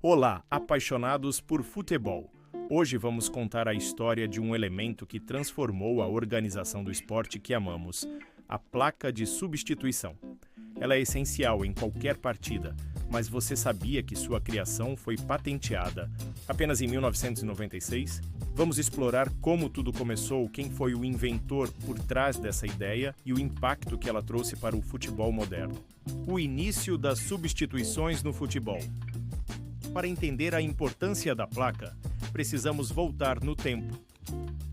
Olá, apaixonados por futebol. Hoje vamos contar a história de um elemento que transformou a organização do esporte que amamos, a placa de substituição. Ela é essencial em qualquer partida, mas você sabia que sua criação foi patenteada apenas em 1996? Vamos explorar como tudo começou, quem foi o inventor por trás dessa ideia e o impacto que ela trouxe para o futebol moderno. O início das substituições no futebol. Para entender a importância da placa, precisamos voltar no tempo.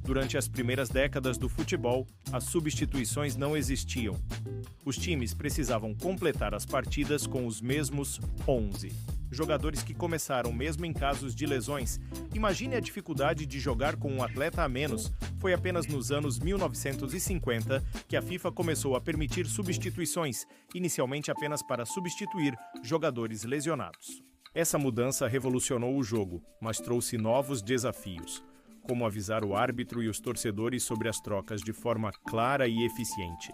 Durante as primeiras décadas do futebol, as substituições não existiam. Os times precisavam completar as partidas com os mesmos 11. Jogadores que começaram mesmo em casos de lesões. Imagine a dificuldade de jogar com um atleta a menos. Foi apenas nos anos 1950 que a FIFA começou a permitir substituições, inicialmente apenas para substituir jogadores lesionados. Essa mudança revolucionou o jogo, mas trouxe novos desafios, como avisar o árbitro e os torcedores sobre as trocas de forma clara e eficiente.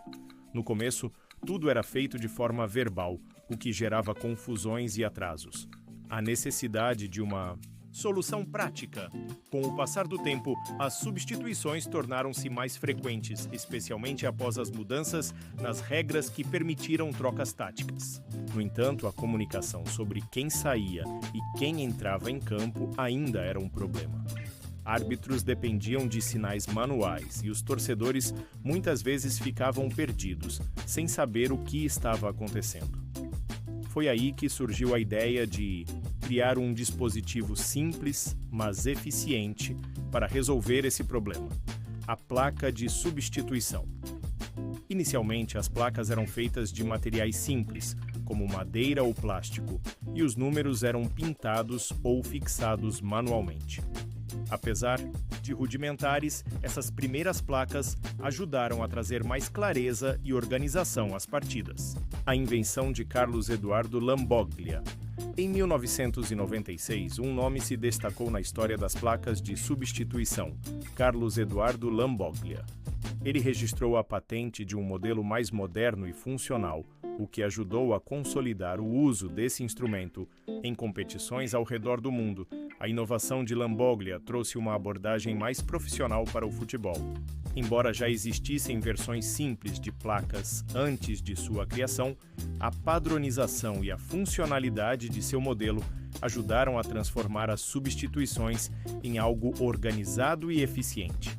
No começo, tudo era feito de forma verbal, o que gerava confusões e atrasos. A necessidade de uma solução prática. Com o passar do tempo, as substituições tornaram-se mais frequentes, especialmente após as mudanças nas regras que permitiram trocas táticas. No entanto, a comunicação sobre quem saía e quem entrava em campo ainda era um problema. Árbitros dependiam de sinais manuais e os torcedores muitas vezes ficavam perdidos, sem saber o que estava acontecendo. Foi aí que surgiu a ideia de criar um dispositivo simples, mas eficiente para resolver esse problema: a placa de substituição. Inicialmente, as placas eram feitas de materiais simples, como madeira ou plástico, e os números eram pintados ou fixados manualmente. Apesar de rudimentares, essas primeiras placas ajudaram a trazer mais clareza e organização às partidas. A invenção de Carlos Eduardo Lamboglia. Em 1996, um nome se destacou na história das placas de substituição: Carlos Eduardo Lamboglia. Ele registrou a patente de um modelo mais moderno e funcional, o que ajudou a consolidar o uso desse instrumento em competições ao redor do mundo. A inovação de Lamboglia trouxe uma abordagem mais profissional para o futebol. Embora já existissem versões simples de placas antes de sua criação, a padronização e a funcionalidade de seu modelo ajudaram a transformar as substituições em algo organizado e eficiente.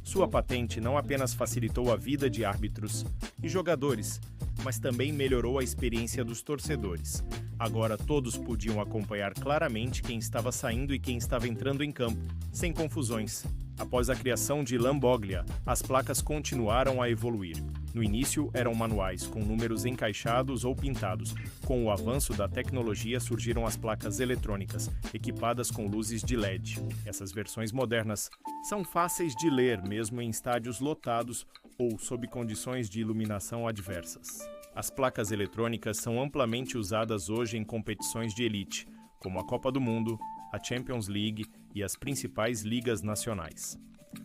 Sua patente não apenas facilitou a vida de árbitros e jogadores, mas também melhorou a experiência dos torcedores. Agora todos podiam acompanhar claramente quem estava saindo e quem estava entrando em campo, sem confusões. Após a criação de Lamboglia, as placas continuaram a evoluir. No início, eram manuais, com números encaixados ou pintados. Com o avanço da tecnologia, surgiram as placas eletrônicas, equipadas com luzes de LED. Essas versões modernas são fáceis de ler, mesmo em estádios lotados ou sob condições de iluminação adversas. As placas eletrônicas são amplamente usadas hoje em competições de elite, como a Copa do Mundo, a Champions League e as principais ligas nacionais.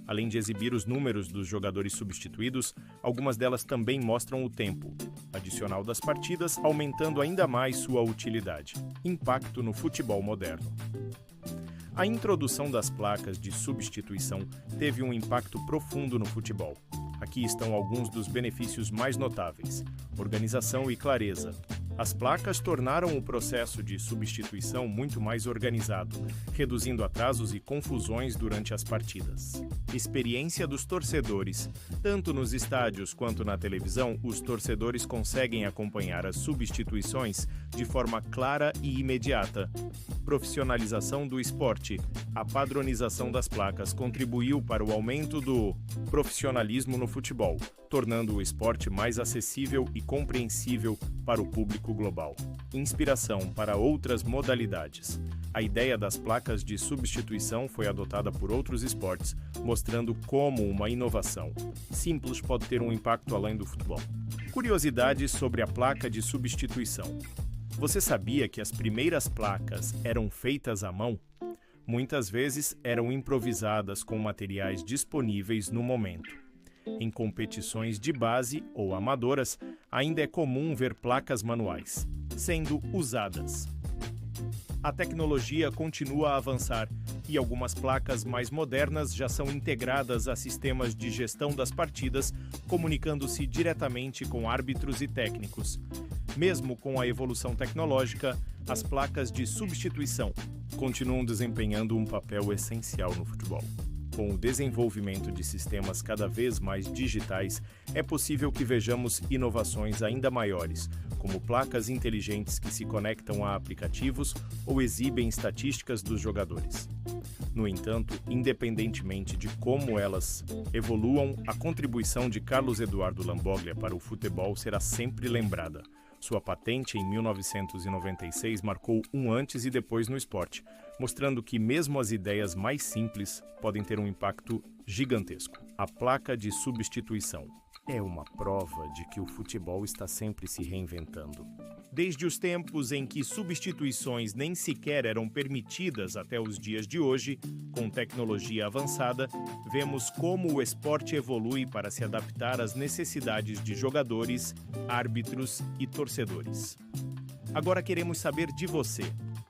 Além de exibir os números dos jogadores substituídos, algumas delas também mostram o tempo adicional das partidas, aumentando ainda mais sua utilidade. Impacto no futebol moderno. A introdução das placas de substituição teve um impacto profundo no futebol. Aqui estão alguns dos benefícios mais notáveis: organização e clareza. As placas tornaram o processo de substituição muito mais organizado, reduzindo atrasos e confusões durante as partidas. Experiência dos torcedores. Tanto nos estádios quanto na televisão, os torcedores conseguem acompanhar as substituições de forma clara e imediata. Profissionalização do esporte. A padronização das placas contribuiu para o aumento do profissionalismo no futebol, tornando o esporte mais acessível e compreensível para o público global. Inspiração para outras modalidades. A ideia das placas de substituição foi adotada por outros esportes, mostrando como uma inovação simples pode ter um impacto além do futebol. Curiosidades sobre a placa de substituição. Você sabia que as primeiras placas eram feitas à mão? Muitas vezes eram improvisadas com materiais disponíveis no momento. Em competições de base ou amadoras, ainda é comum ver placas manuais sendo usadas. A tecnologia continua a avançar e algumas placas mais modernas já são integradas a sistemas de gestão das partidas, comunicando-se diretamente com árbitros e técnicos. Mesmo com a evolução tecnológica, as placas de substituição continuam desempenhando um papel essencial no futebol. Com o desenvolvimento de sistemas cada vez mais digitais, é possível que vejamos inovações ainda maiores, como placas inteligentes que se conectam a aplicativos ou exibem estatísticas dos jogadores. No entanto, independentemente de como elas evoluam, a contribuição de Carlos Eduardo Lamboglia para o futebol será sempre lembrada. Sua patente, em 1996, marcou um antes e depois no esporte, mostrando que mesmo as ideias mais simples podem ter um impacto gigantesco. A placa de substituição é uma prova de que o futebol está sempre se reinventando. Desde os tempos em que substituições nem sequer eram permitidas até os dias de hoje, com tecnologia avançada, vemos como o esporte evolui para se adaptar às necessidades de jogadores, árbitros e torcedores. Agora queremos saber de você.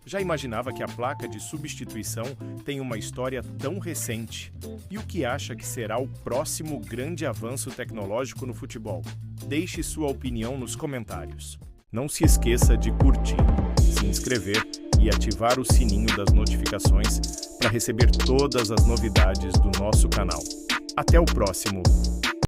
Já imaginava que a placa de substituição tem uma história tão recente? E o que acha que será o próximo grande avanço tecnológico no futebol? Deixe sua opinião nos comentários. Não se esqueça de curtir, se inscrever e ativar o sininho das notificações para receber todas as novidades do nosso canal. Até o próximo!